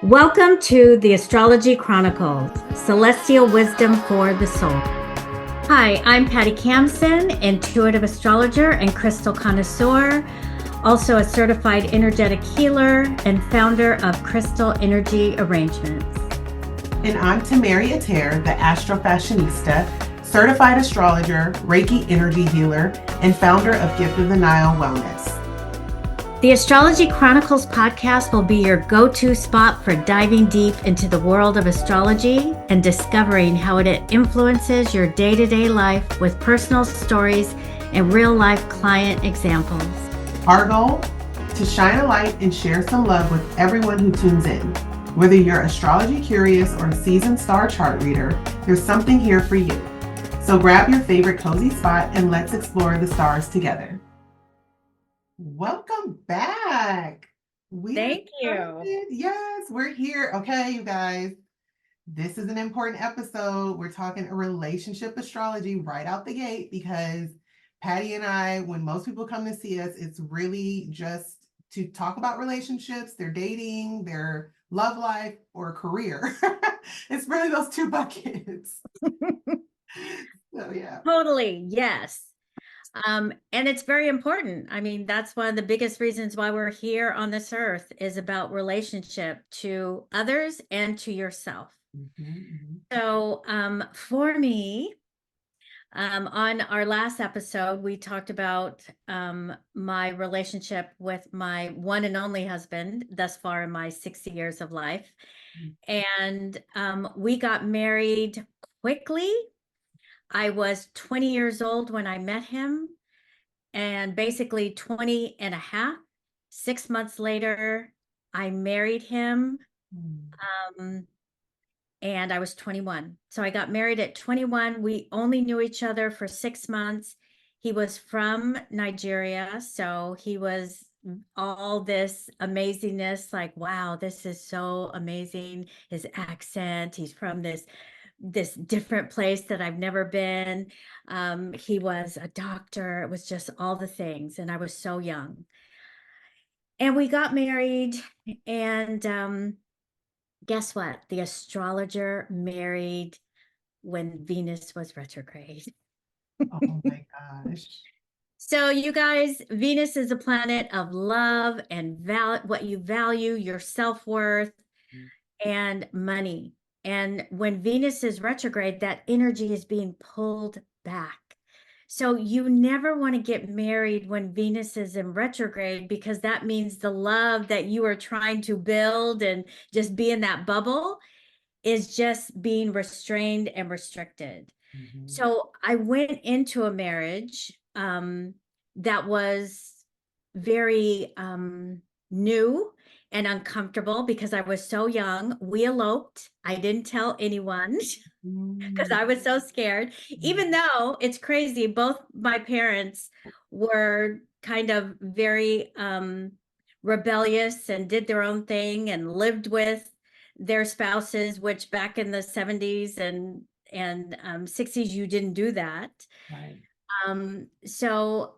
Welcome to the Astrology Chronicles, Celestial Wisdom for the Soul. Hi, I'm Patty Kamson, intuitive astrologer and crystal connoisseur, also a certified energetic healer and founder of Crystal Energy Arrangements. And I'm Tamari Ater, the Astro Fashionista, certified astrologer, Reiki energy healer, and founder of Gift of the Nile Wellness. The Astrology Chronicles podcast will be your go-to spot for diving deep into the world of astrology and discovering how it influences your day-to-day life with personal stories and real-life client examples. Our goal? To shine a light and share some love with everyone who tunes in. Whether you're astrology curious or a seasoned star chart reader, there's something here for you. So grab your favorite cozy spot and let's explore the stars together. Welcome back. Thank you. Yes, we're here. Okay, you guys. This is an important episode. We're talking a relationship astrology right out the gate because Patty and I, when most people come to see us, it's really just to talk about relationships, their dating, their love life, or career. It's really those two buckets. So yeah. Totally, yes. And it's very important. I mean, that's one of the biggest reasons why we're here on this earth is about relationship to others and to yourself. So for me, on our last episode, we talked about my relationship with my one and only husband thus far in my 60 years of life. And we got married quickly. I was 20 years old when I met him, and basically 20 and a half. 6 months later, I married him. And I was 21. So I got married at 21. We only knew each other for 6 months. He was from Nigeria, so he was all this amazingness, like, wow, this is so amazing. His accent, he's from this different place that I've never been. He was a doctor. It was just all the things. And I was so young. And we got married. And guess what? The astrologer married when Venus was retrograde. Oh my gosh. So you guys, Venus is a planet of love and what you value, your self-worth, and money. And when Venus is retrograde, that energy is being pulled back. So you never want to get married when Venus is in retrograde, because that means the love that you are trying to build and just be in that bubble is just being restrained and restricted. So I went into a marriage that was very new and uncomfortable because I was so young. We eloped. I didn't tell anyone because I was so scared. Even though it's crazy, both my parents were kind of very rebellious and did their own thing and lived with their spouses, which back in the 70s and 60s, you didn't do that. Right. So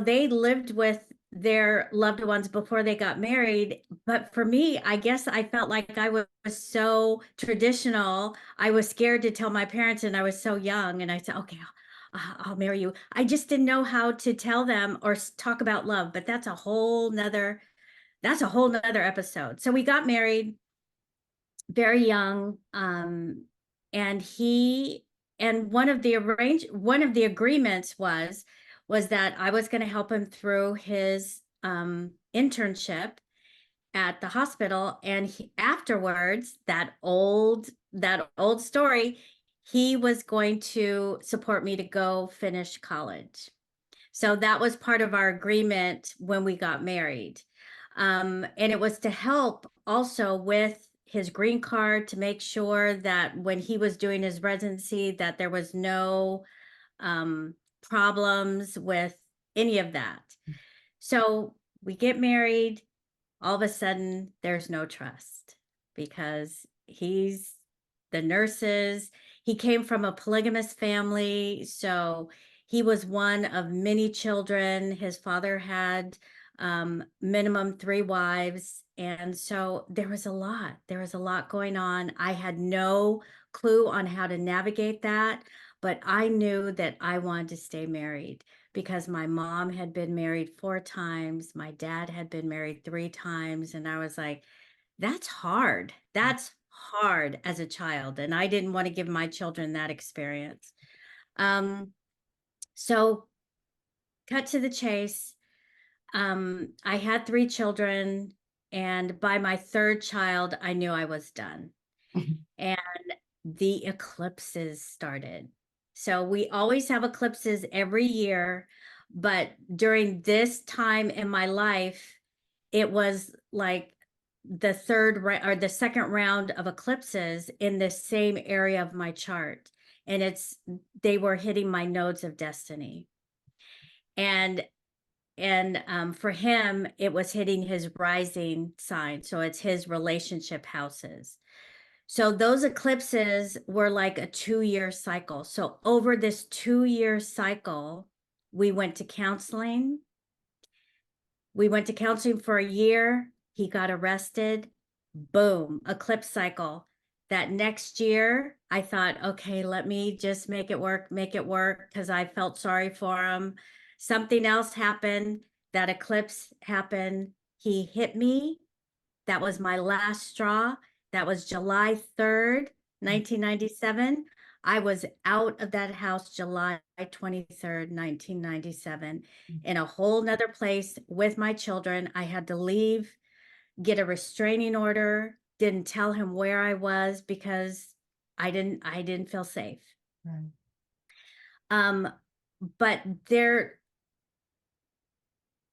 they lived with their loved ones before they got married. But for me, I guess I felt like I was so traditional. I was scared to tell my parents, and I was so young. And I said, okay, I'll marry you. I just didn't know how to tell them or talk about love. But that's a whole nother episode. So we got married very young. And one of the agreements was that I was going to help him through his internship at the hospital. And afterwards, that old story, he was going to support me to go finish college. So that was part of our agreement when we got married. And it was to help also with his green card, to make sure that when he was doing his residency, that there was no problems with any of that. So we get married. All of a sudden, there's no trust because he's the nurses. He came from a polygamous family, so he was one of many children. His father had minimum 3 wives. And so there was a lot going on. I had no clue on how to navigate that, but I knew that I wanted to stay married because my mom had been married 4 times. My dad had been married 3 times. And I was like, that's hard. That's hard as a child. And I didn't want to give my children that experience. So cut to the chase. I had 3 children, and by my third child, I knew I was done. And the eclipses started. So we always have eclipses every year, but during this time in my life, it was like or the second round of eclipses in the same area of my chart. And they were hitting my nodes of destiny. And for him, it was hitting his rising sign. So it's his relationship houses. So those eclipses were like a 2-year cycle. So over this 2-year cycle, we went to counseling. We went to counseling for a year. He got arrested. Boom, eclipse cycle. That next year, I thought, okay, let me just make it work, because I felt sorry for him. Something else happened. That eclipse happened. He hit me. That was my last straw. That was July 3rd, 1997. I was out of that house July 23rd, 1997, in a whole nother place with my children. I had to leave, get a restraining order, didn't tell him where I was because I didn't feel safe. Right. But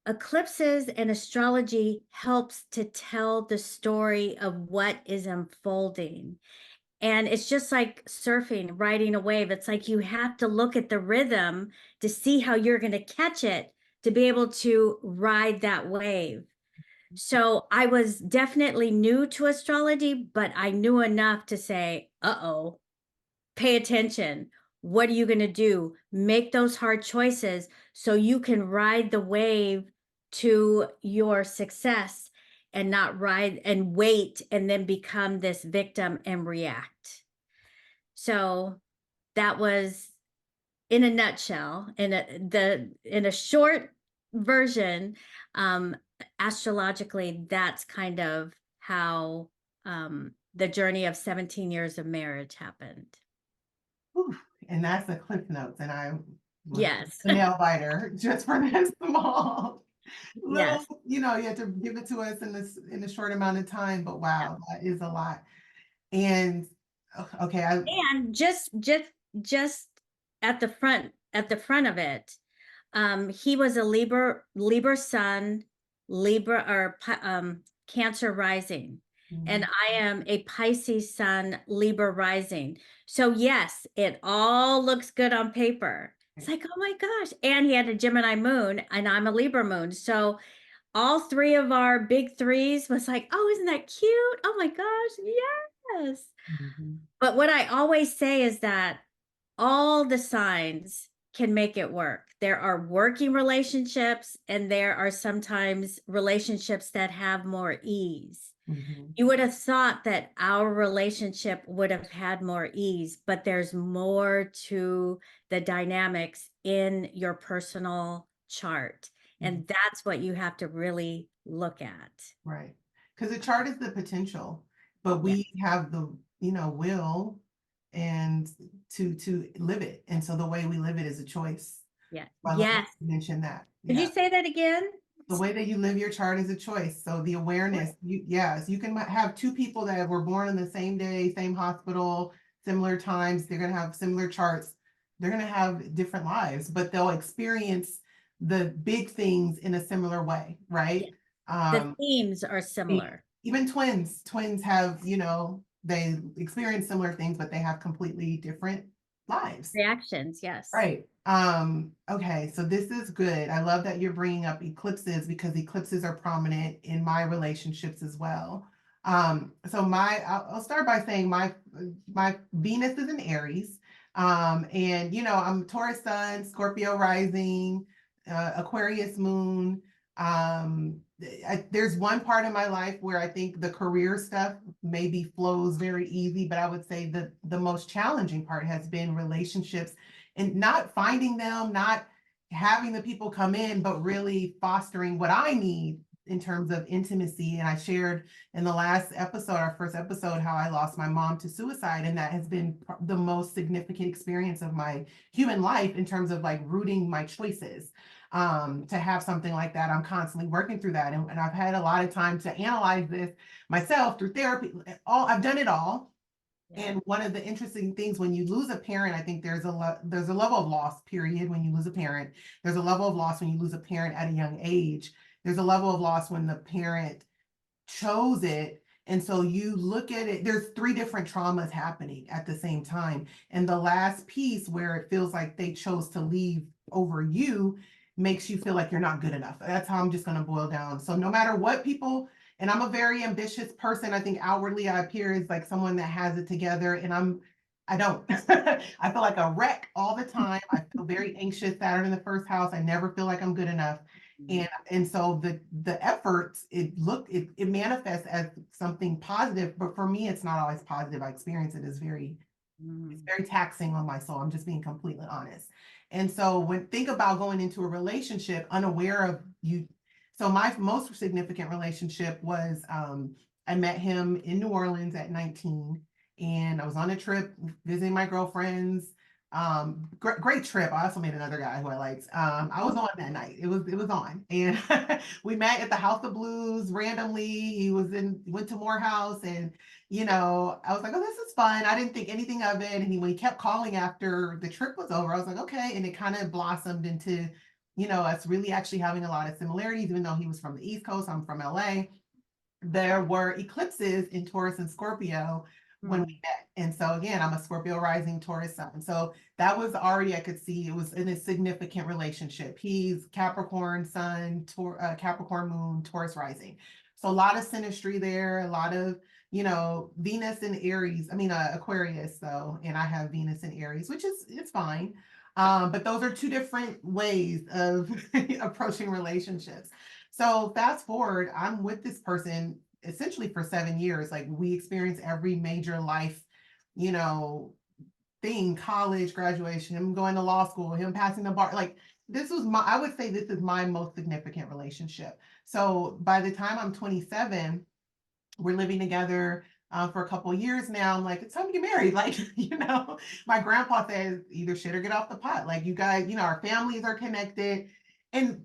eclipses and astrology helps to tell the story of what is unfolding. And it's just like surfing, riding a wave. It's like you have to look at the rhythm to see how you're going to catch it to be able to ride that wave. So I was definitely new to astrology, but I knew enough to say, uh-oh, pay attention. What are you going to do? Make those hard choices so you can ride the wave to your success and not ride and wait and then become this victim and react. So that was, in a nutshell, in a short version, astrologically, that's kind of how the journey of 17 years of marriage happened. Whew. And that's the cliff notes. And I was Yes. a nail biter just for that small little, Yes. you had to give it to us in a short amount of time. But wow, that is a lot. And okay, And just at the front of it, he was a Libra sun, Libra or Cancer rising. And I am a Pisces sun, Libra rising. So yes, it all looks good on paper. It's like, oh my gosh. And he had a Gemini moon and I'm a Libra moon. So all 3 of our big 3s was like, oh, isn't that cute? Oh my gosh. Yes. But what I always say is that all the signs can make it work. There are working relationships, and there are sometimes relationships that have more ease. You would have thought that our relationship would have had more ease, but there's more to the dynamics in your personal chart. And that's what you have to really look at. right. Because the chart is the potential, but Yeah. we have the, will and to live it. And so the way we live it is a choice. Yeah. I love that Yes. you mentioned that. Could you Yeah. say that again? The way that you live your chart is a choice. So the awareness, yes, you can have 2 people that were born on the same day, same hospital, similar times. They're going to have similar charts. They're going to have different lives, but they'll experience the big things in a similar way, right? The themes are similar. Even twins have, they experience similar things, but they have completely different lives. Reactions, yes. Right. Okay, so this is good. I love that you're bringing up eclipses because eclipses are prominent in my relationships as well. So I'll start by saying my Venus is in Aries. And I'm Taurus sun, Scorpio rising, Aquarius moon. There's one part of my life where I think the career stuff maybe flows very easy, but I would say the most challenging part has been relationships and not finding them, not having the people come in, but really fostering what I need in terms of intimacy. And I shared in the last episode, our first episode, how I lost my mom to suicide. And that has been the most significant experience of my human life in terms of like rooting my choices. To have something like that, I'm constantly working through that. And I've had a lot of time to analyze this myself through therapy. I've done it all. Yeah. And one of the interesting things when you lose a parent, I think there's a level of loss, period, when you lose a parent. There's a level of loss when you lose a parent at a young age. There's a level of loss when the parent chose it. And so you look at it, there's three different traumas happening at the same time. And the last piece where it feels like they chose to leave over you makes you feel like you're not good enough. That's how I'm just going to boil down. So no matter what people, and I'm a very ambitious person. I think outwardly I appear as like someone that has it together, and I don't. I feel like a wreck all the time. I feel very anxious. Saturn in the first house. I never feel like I'm good enough. And so the efforts, it manifests as something positive, but for me it's not always positive. I experience it as it's very taxing on my soul. I'm just being completely honest. And so think about going into a relationship unaware of you. So my most significant relationship was I met him in New Orleans at 19, and I was on a trip visiting my girlfriends. Great trip. I also made another guy who I liked. I was on that night. It was on, and we met at the House of Blues randomly. Went to Morehouse, and I was like, oh, this is fun. I didn't think anything of it. And when he kept calling after the trip was over, I was like, okay. And it kind of blossomed into, us really actually having a lot of similarities, even though he was from the East Coast, I'm from LA. There were eclipses in Taurus and Scorpio when we met. And so again, I'm a Scorpio rising Taurus sun. So that was already, I could see it was in a significant relationship. He's Capricorn sun, Capricorn moon, Taurus rising. So a lot of synastry there, a lot of, Venus and Aries, Aquarius though, and I have Venus and Aries, which it's fine. But those are two different ways of approaching relationships. So fast forward, I'm with this person essentially for 7 years. Like we experience every major life, you know, thing, college, graduation, him going to law school, him passing the bar. Like I would say this is my most significant relationship. So by the time I'm 27, we're living together for a couple of years now. I'm like, it's time to get married. Like, my grandpa says either shit or get off the pot. Like you guys, our families are connected. And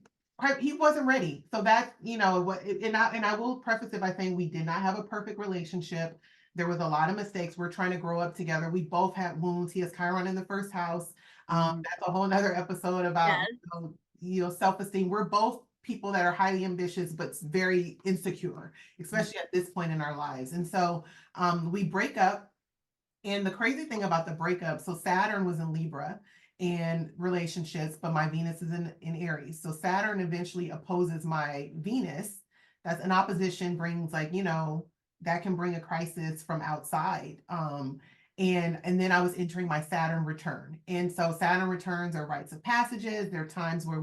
he wasn't ready. So that's, what, and I will preface it by saying we did not have a perfect relationship. There was a lot of mistakes. We're trying to grow up together. We both had wounds. He has Chiron in the first house. That's a whole nother episode about, self-esteem. We're both people that are highly ambitious, but very insecure, especially at this point in our lives. And so we break up. And the crazy thing about the breakup, so Saturn was in Libra in relationships, but my Venus is in Aries. So Saturn eventually opposes my Venus. That's an opposition brings that can bring a crisis from outside. And then I was entering my Saturn return. And so Saturn returns are rites of passages. There are times where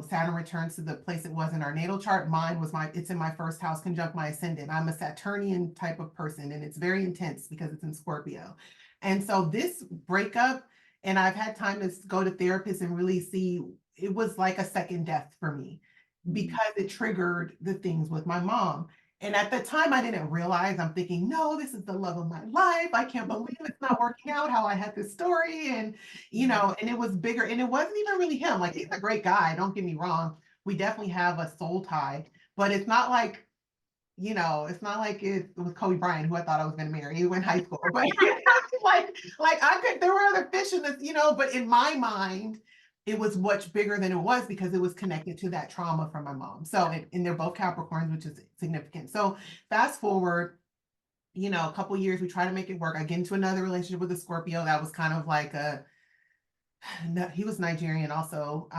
Saturn returns to the place it was in our natal chart. Mine was it's in my first house conjunct my ascendant. I'm a Saturnian type of person, and it's very intense because it's in Scorpio. And so this breakup, and I've had time to go to therapists and really see, it was like a second death for me because it triggered the things with my mom. And at the time, I didn't realize, I'm thinking, no, this is the love of my life. I can't believe it's not working out how I had this story. And, and it was bigger. And it wasn't even really him. Like, he's a great guy. Don't get me wrong. We definitely have a soul tie, but it's not like, it's not like it was Kobe Bryant, who I thought I was going to marry, even in high school. But there were other fish in this, but in my mind, it was much bigger than it was because it was connected to that trauma from my mom. So, and they're both Capricorns, which is significant. So fast forward, a couple years, we try to make it work. I get into another relationship with a Scorpio. That was kind of like he was Nigerian also.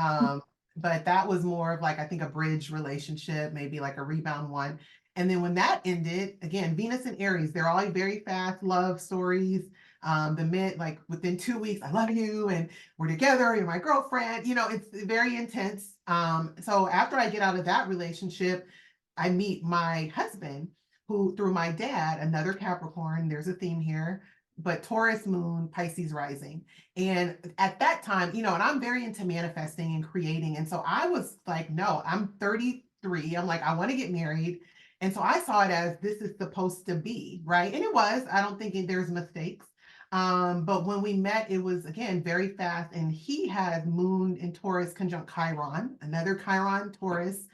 But that was more of like, I think a bridge relationship, maybe like a rebound one. And then when that ended, again, Venus and Aries, they're all very fast love stories. The minute, like within 2 weeks, I love you and we're together, you're my girlfriend. It's very intense. So after I get out of that relationship, I meet my husband, who through my dad, another Capricorn, there's a theme here, but Taurus moon, Pisces rising. And at that time, and I'm very into manifesting and creating. And so I was like, no, I'm 33. I'm like, I want to get married. And so I saw it as this is supposed to be, right? And it was. I don't think there's mistakes. But when we met, it was again very fast. And he had moon in Taurus conjunct Chiron, another Chiron Taurus,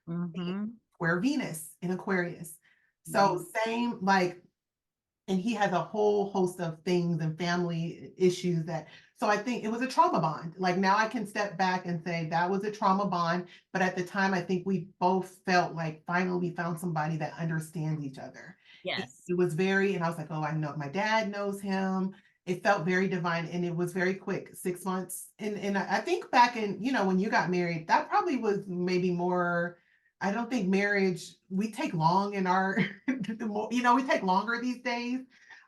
Mm-hmm. where Venus in Aquarius. So Mm-hmm. same like, and he has a whole host of things and family issues that, so I think it was a trauma bond. Like now I can step back and say that was a trauma bond, but at the time I think we both felt like finally we found somebody that understands each other. Yes. It was very, and I was like, oh, I know my dad knows him. It felt very divine and it was very quick, 6 months. And I think back in, when you got married, that probably was maybe more. I don't think marriage, we take long in our, we take longer these days.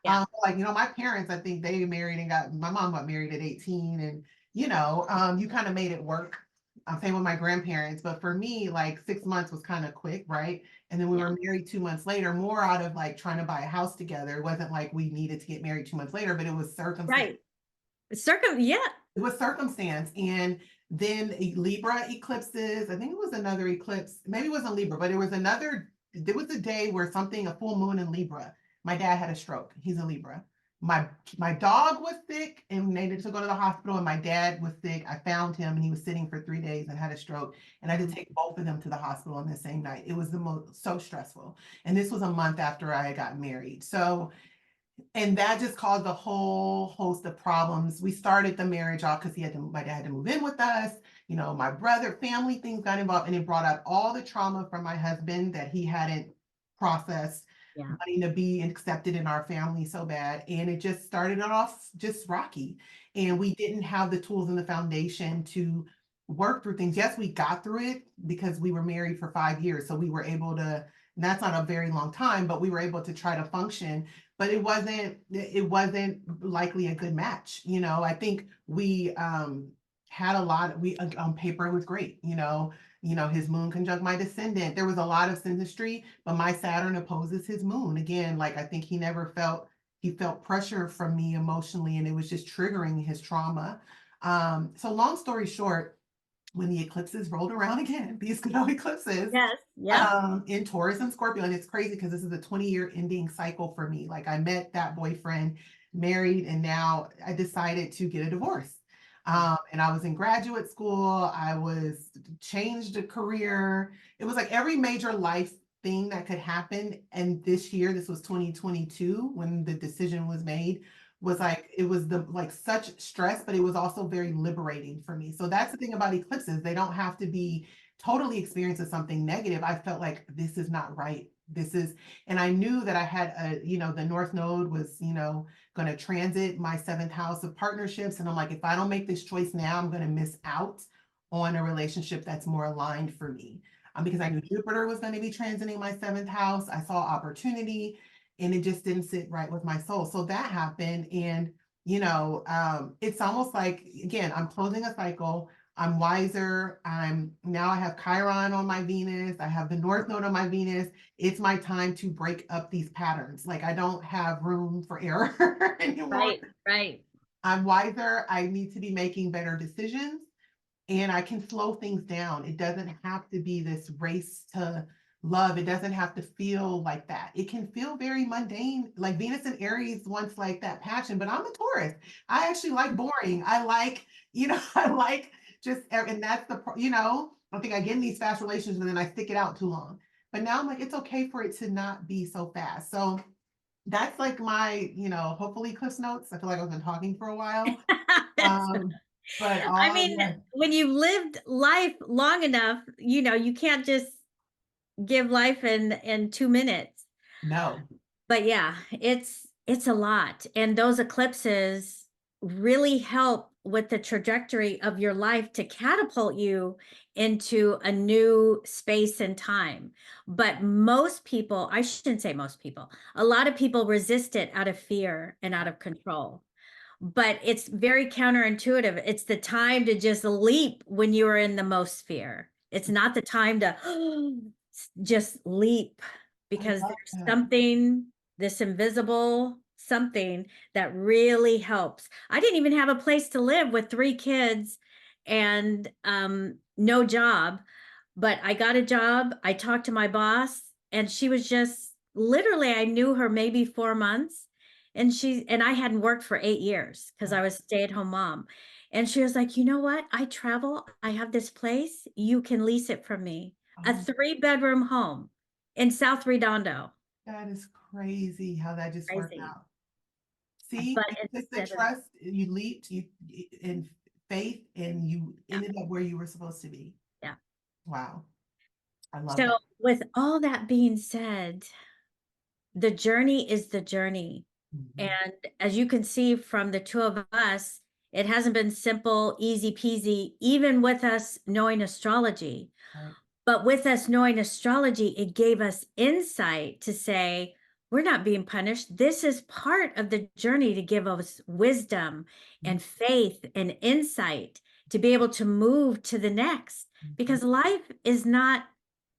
Yeah. Like, my parents, I think they married and my mom got married at 18 and, you kind of made it work. I'm saying with my grandparents, but for me, like 6 months was kind of quick, right? And then we Yeah. were married 2 months later, more out of like trying to buy a house together. It wasn't like we needed to get married 2 months later, but it was circumstance. Right. Yeah. It was circumstance. And then Libra eclipses, I think it was another eclipse, maybe it wasn't Libra, but there was a day where a full moon in Libra. My dad had a stroke. He's a Libra. My dog was sick and needed to go to the hospital, and my dad was sick. I found him and he was sitting for 3 days and had a stroke. And I had to take both of them to the hospital on the same night. It was so stressful. And this was a month after I got married. So, and that just caused a whole host of problems. We started the marriage off because my dad had to move in with us. My brother, family things got involved, and it brought out all the trauma from my husband that he hadn't processed, Yeah. wanting to be accepted in our family so bad. And it just started it off just rocky. And we didn't have the tools and the foundation to work through things. Yes, we got through it because we were married for 5 years. So we were able to, and that's not a very long time, but we were able to try to function. But it wasn't likely a good match. I think we had a lot, we on paper it was great, his moon conjunct my descendant. There was a lot of synastry, but my Saturn opposes his moon. Again, like I think he felt pressure from me emotionally, and it was just triggering his trauma. So long story short, when the eclipses rolled around again, these good old eclipses, Yes. Yep. in Taurus and Scorpio, and it's crazy because this is a 20-year ending cycle for me. Like I met that boyfriend, married, and now I decided to get a divorce. And I was in graduate school. I was changed a career. It was like every major life thing that could happen. And this year, this was 2022 when the decision was made, was like it was like such stress, but it was also very liberating for me. So that's the thing about eclipses. They don't have to be totally experiencing something negative. I felt like this is not right. And I knew that I had the North Node was, going to transit my seventh house of partnerships. And I'm like, if I don't make this choice now, I'm going to miss out on a relationship that's more aligned for me. Because I knew Jupiter was going to be transiting my seventh house. I saw opportunity and it just didn't sit right with my soul. So that happened. And, it's almost like, again, I'm closing a cycle. I'm wiser. I have Chiron on my Venus. I have the North Node on my Venus. It's my time to break up these patterns. Like I don't have room for error anymore. Right. Right. I'm wiser. I need to be making better decisions and I can slow things down. It doesn't have to be this race to love. It doesn't have to feel like that. It can feel very mundane. Like Venus and Aries wants like that passion, but I'm a Taurus. I actually like boring. I like, I like just, and that's I think I get in these fast relationships and then I stick it out too long. But now I'm like, it's okay for it to not be so fast. So that's like my, hopefully Cliff's notes. I feel like I've been talking for a while. Um, but I all, mean, yeah, when you've lived life long enough, you can't just give life in 2 minutes. no. But yeah, it's a lot. And those eclipses really help with the trajectory of your life to catapult you into a new space and time. But most people, I shouldn't say most people, a lot of people resist it out of fear and out of control. But it's very counterintuitive. It's the time to just leap when you are in the most fear. It's not the time to just leap, I because love there's that. something, this invisible something that really helps. I didn't even have a place to live with 3 kids and no job, but I got a job. I talked to my boss, and she was just literally, I knew her maybe 4 months, and I hadn't worked for 8 years because I was a stay-at-home mom. And she was like, you know what? I travel. I have this place. You can lease it from me. A Oh, 3-bedroom home in South Redondo. that is crazy how that just worked Crazy. out. See, But it took the instead of, trust, you leaped, you in faith, and you yeah, ended up where you were supposed to be. yeah. Wow. I love So that. with all that being said, the journey is the journey. Mhm. And as you can see from the two of us, it hasn't been simple, easy peasy, even with us knowing astrology. Right. But with us knowing astrology, it gave us insight to say, we're not being punished. This is part of the journey to give us wisdom Mhm. and faith and insight to be able to move to the next. Mhm. Because life is not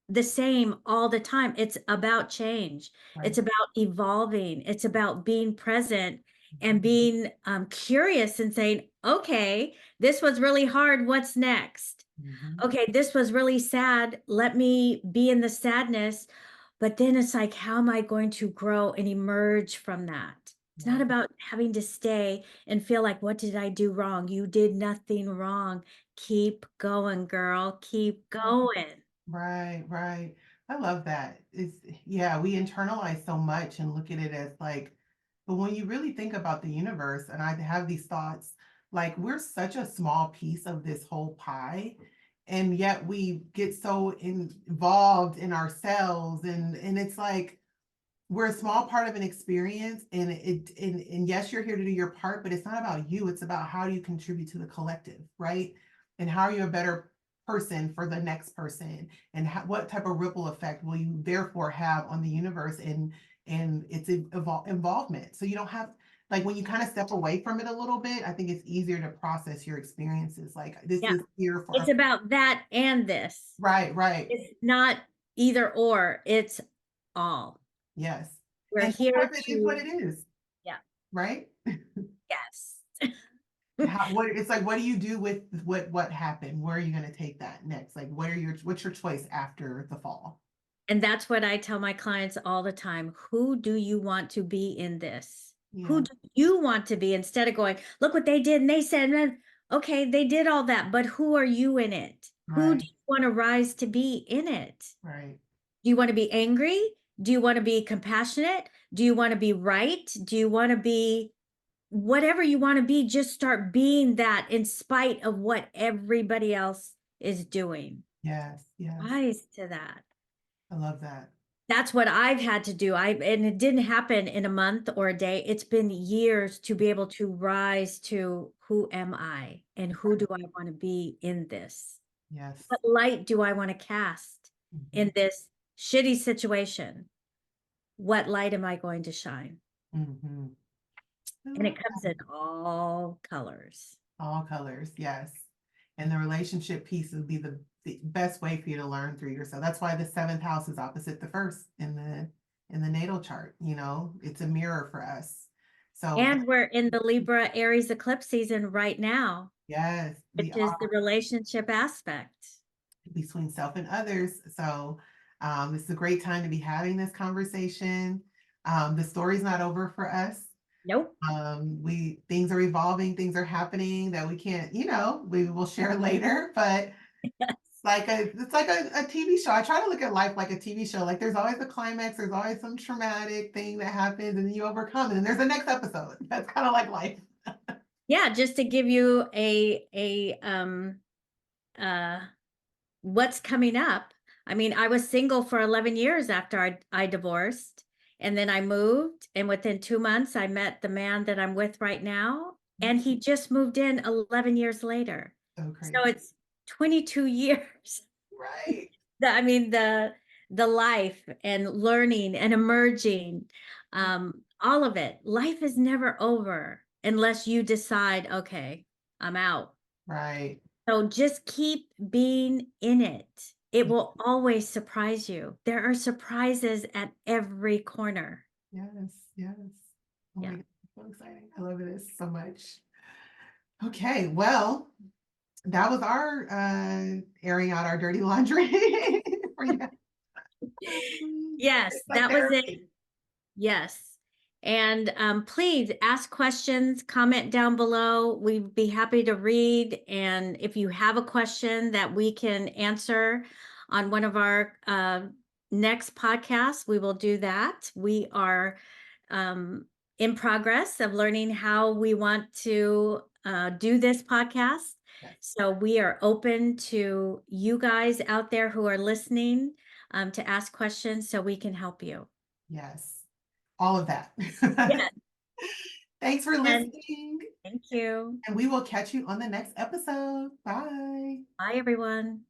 the same all the time. It's about change. It's Right. about evolving. It's about being present and Mhm. being curious and saying, okay, this was really hard. What's next? Mhm. Okay, this was really sad. Let me be in the sadness. But then it's like, how am I going to grow and emerge from that? It's not Right. about having to stay and feel like, what did I do wrong? You did nothing wrong. Keep going, girl. Keep going. Right, right. I love that. It's yeah, we internalize so much and look at it as like, but when you really think about the universe, and I have these thoughts, like we're such a small piece of this whole pie, and yet we get so involved in ourselves, and it's like we're a small part of an experience, and and yes, you're here to do your part, but it's not about you. It's about how do you contribute to the collective, right? And how are you a better person for the next person, and what type of ripple effect will you therefore have on the universe and its involvement. So you don't have, like, when you kind of step away from it a little bit, I think it's easier to process your experiences. Like, this Yeah. is here for It's us. about that and this. Right, right. It's not either or, it's all. Yes. We're And here sometimes it is what to, it is, yeah, right? yes. How, what it's like, what do you do with what happened? Where are you going to take that next? Like, what's your choice after the fall? And that's what I tell my clients all the time. Who do you want to be in this? Who Yeah, do you want to be, instead of going, look what they did and they said, "Man, okay, they did all that, but who are you in it? Who do right, you want to rise to be in it? right. Do you want to be angry? Do you want to be compassionate? Do you want to be right? Do you want to be whatever you want to be? Just start being that in spite of what everybody else is doing. Yes, yes. Rise to that. I love that. That's what I've had to do. And it didn't happen in a month or a day. It's been years to be able to rise to, who am I and who do I want to be in this? Yes. What light do I want to cast Mhm. in this shitty situation? What light am I going to shine? Mhm. I And love it comes that. in all colors. All colors, yes. And the relationship piece would be the best way for you to learn through yourself. That's why the seventh house is opposite the first in the natal chart. You know, it's a mirror for us. So And we're in the Libra Aries eclipse season right now, yes, we which is the relationship aspect. between self and others. So it's a great time to be having this conversation. The story's not over for us. Nope. We things are evolving, things are happening that we can't, we will share later, but it's like a TV show. I try to look at life like a TV show. Like there's always a climax, there's always some traumatic thing that happens, and then you overcome it, and there's a next episode. That's kind of like life. Yeah, just to give you uh what's coming up. I mean, I was single for 11 years after I divorced, and then I moved, and within 2 months I met the man that I'm with right now, and he just moved in 11 years later. So So crazy. it's 22 years. Right. I mean, the life and learning and emerging, all of it. Life is never over unless you decide, okay, I'm out. Right. So just keep being in it. It will always surprise you. There are surprises at every corner. Yes. Yes. Oh Yeah. my God. So exciting. I love this so much. Okay. Well, that was our airing out our dirty laundry for you guys. Yes, It's like that was it. therapy. Yes. And please ask questions, comment down below. We'd be happy to read. And if you have a question that we can answer on one of our next podcasts, we will do that. We are in progress of learning how we want to do this podcast. Yes. So we are open to you guys out there who are listening to ask questions so we can help you. Yes. All of that. Yeah. Thanks for And listening. thank you. And we will catch you on the next episode. Bye. Bye, everyone.